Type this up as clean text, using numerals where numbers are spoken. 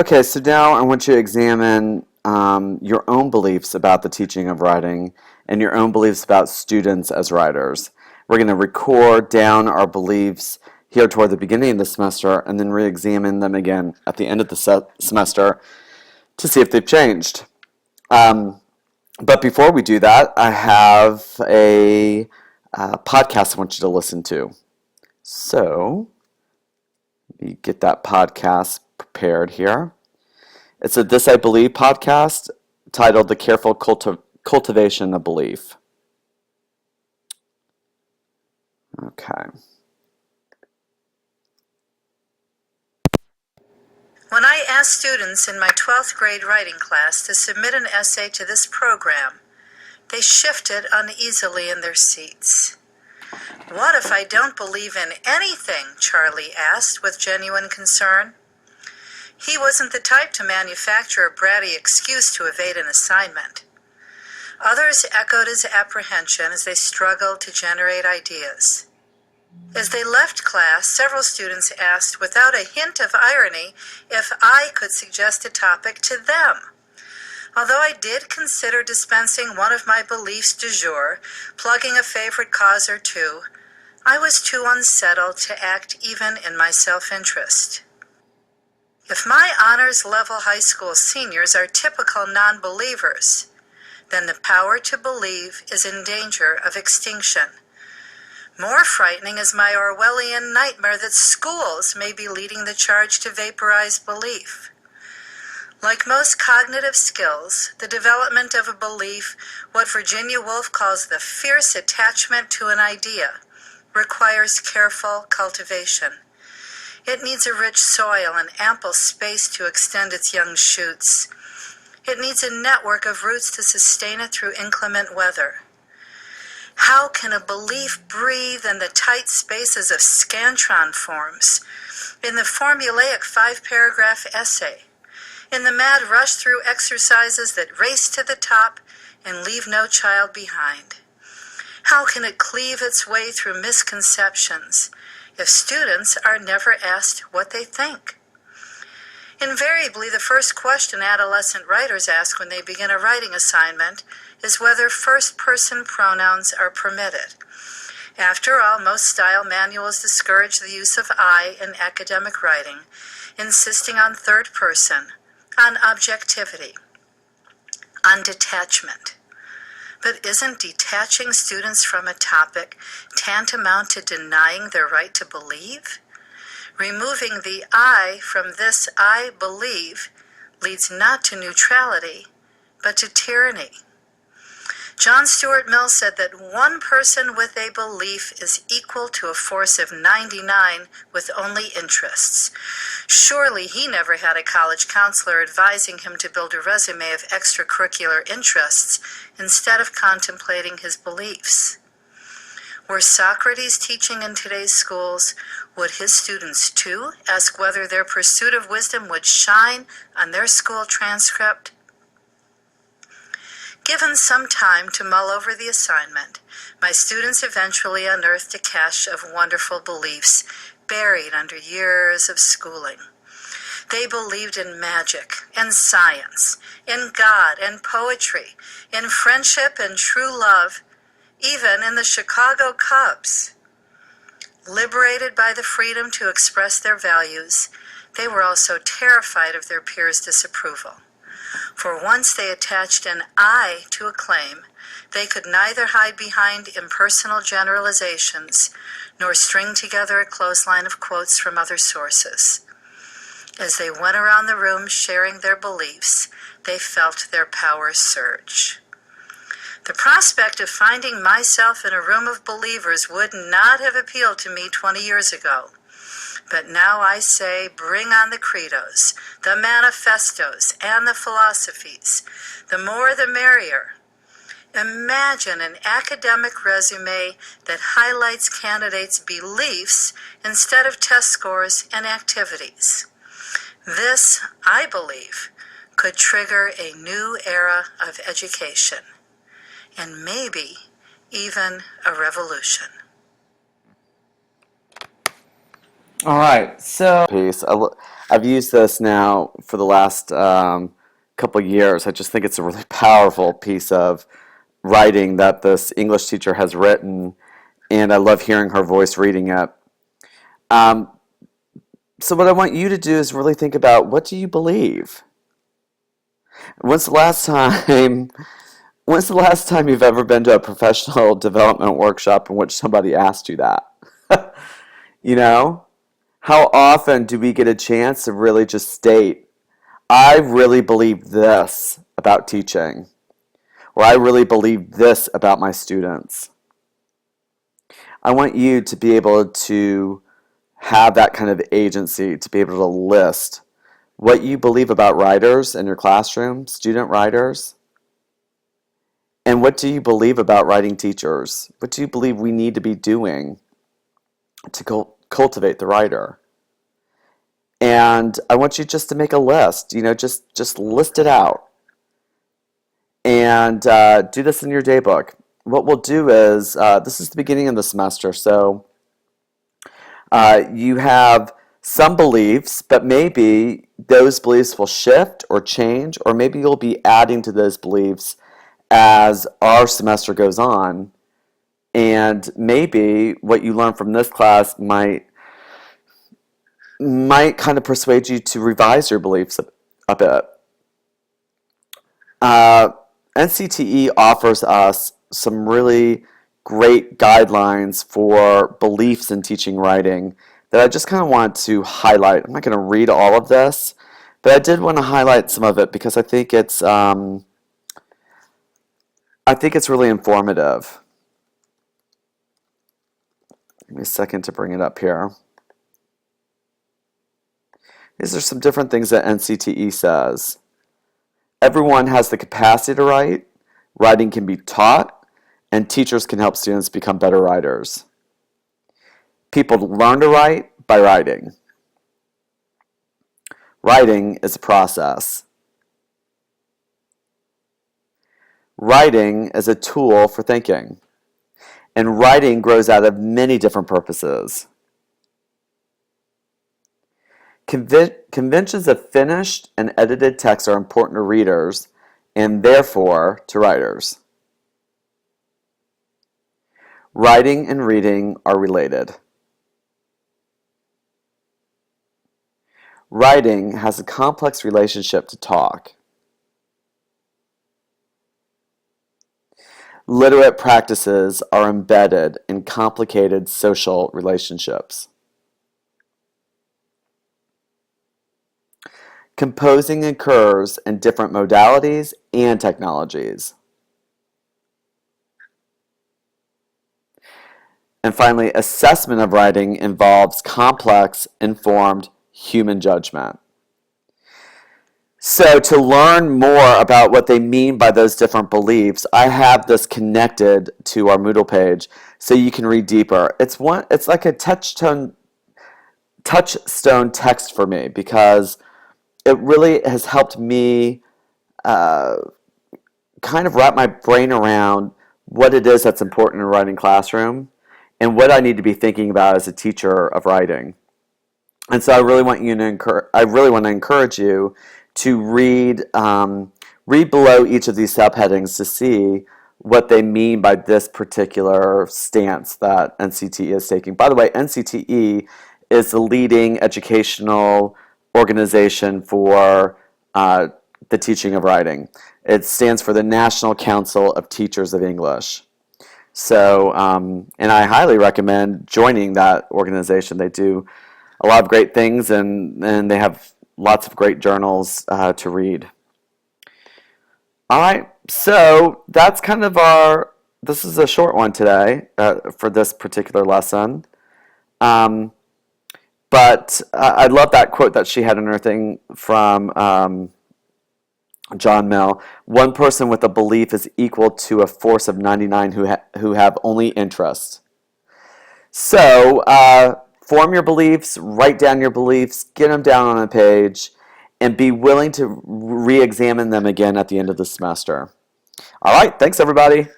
Okay, so now I want you to examine your own beliefs about the teaching of writing and your own beliefs about students as writers. We're going to record down our beliefs here toward the beginning of the semester and then re-examine them again at the end of the semester to see if they've changed. Um, but before we do that, I have a podcast I want you to listen to. So, let me get that podcast prepared here. It's a This I Believe podcast titled The Careful Cultivation of Belief. Okay. When I asked students in my 12th grade writing class to submit an essay to this program, they shifted uneasily in their seats. "What if I don't believe in anything?" Charlie asked with genuine concern. He wasn't the type to manufacture a bratty excuse to evade an assignment. Others echoed his apprehension as they struggled to generate ideas. As they left class, several students asked, without a hint of irony, if I could suggest a topic to them. Although I did consider dispensing one of my beliefs du jour, plugging a favorite cause or two, I was too unsettled to act even in my self-interest. If my honors level high school seniors are typical non-believers, then the power to believe is in danger of extinction. More frightening is my Orwellian nightmare that schools may be leading the charge to vaporize belief. Like most cognitive skills, the development of a belief, what Virginia Woolf calls the fierce attachment to an idea, requires careful cultivation. It needs a rich soil and ample space to extend its young shoots. It needs a network of roots to sustain it through inclement weather. How can a belief breathe in the tight spaces of Scantron forms, in the formulaic 5-paragraph essay, in the mad rush through exercises that race to the top and leave no child behind? How can it cleave its way through misconceptions if students are never asked what they think? Invariably, the first question adolescent writers ask when they begin a writing assignment is whether first-person pronouns are permitted. After all, most style manuals discourage the use of I in academic writing, insisting on third person, on objectivity, on detachment. But isn't detaching students from a topic tantamount to denying their right to believe? Removing the I from this I believe leads not to neutrality, but to tyranny. John Stuart Mill said that one person with a belief is equal to a force of 99 with only interests. Surely he never had a college counselor advising him to build a resume of extracurricular interests instead of contemplating his beliefs. Were Socrates teaching in today's schools, would his students too ask whether their pursuit of wisdom would shine on their school transcript? Given some time to mull over the assignment, my students eventually unearthed a cache of wonderful beliefs buried under years of schooling. They believed in magic and science, in God and poetry, in friendship and true love, even in the Chicago Cubs. Liberated by the freedom to express their values, they were also terrified of their peers' disapproval. For once they attached an I to a claim, they could neither hide behind impersonal generalizations nor string together a clothesline of quotes from other sources. As they went around the room sharing their beliefs, they felt their power surge. The prospect of finding myself in a room of believers would not have appealed to me 20 years ago. But now I say, bring on the credos, the manifestos, and the philosophies. The more the merrier. Imagine an academic resume that highlights candidates' beliefs instead of test scores and activities. This, I believe, could trigger a new era of education, and maybe even a revolution. All right, so piece. I've used this now for the last couple years. I just think it's a really powerful piece of writing that this English teacher has written, and I love hearing her voice reading it. Um, so what I want you to do is really think about, what do you believe? When's the last time When's the last time you've ever been to a professional development workshop in which somebody asked you that? You know? How often do we get a chance to really just state, I really believe this about teaching, or I really believe this about my students? I want you to be able to have that kind of agency, to be able to list what you believe about writers in your classroom, student writers, and what do you believe about writing teachers? What do you believe we need to be doing to cultivate the writer? And I want you just to make a list, just list it out. And do this in your daybook. What we'll do is, this is the beginning of the semester, so you have some beliefs, but maybe those beliefs will shift or change, or maybe you'll be adding to those beliefs as our semester goes on. And maybe what you learn from this class might kind of persuade you to revise your beliefs a bit. NCTE offers us some really great guidelines for beliefs in teaching writing that I just kind of want to highlight. I'm not going to read all of this, but I did want to highlight some of it because I think it's really informative. Give me a second to bring it up here. These are some different things that NCTE says. Everyone has the capacity to write. Writing can be taught, and teachers can help students become better writers. People learn to write by writing. Writing is a process. Writing is a tool for thinking, and writing grows out of many different purposes. Conventions of finished and edited text are important to readers and therefore to writers. Writing and reading are related. Writing has a complex relationship to talk. Literate practices are embedded in complicated social relationships. Composing occurs in different modalities and technologies. And finally, assessment of writing involves complex, informed human judgment. So to learn more about what they mean by those different beliefs, I have this connected to our Moodle page so you can read deeper. It's like a touchstone text for me because it really has helped me kind of wrap my brain around what it is that's important in a writing classroom and what I need to be thinking about as a teacher of writing. And so I really want to encourage you to read below each of these subheadings to see what they mean by this particular stance that NCTE is taking. By the way, NCTE is the leading educational organization for the teaching of writing. It stands for the National Council of Teachers of English. So, and I highly recommend joining that organization. They do a lot of great things, and they have lots of great journals to read. All right, so that's kind of this is a short one today for this particular lesson. But I love that quote that she had in her thing from John Mill. One person with a belief is equal to a force of 99 who have only interest. So form your beliefs, write down your beliefs, get them down on a page, and be willing to re-examine them again at the end of the semester. All right, thanks everybody.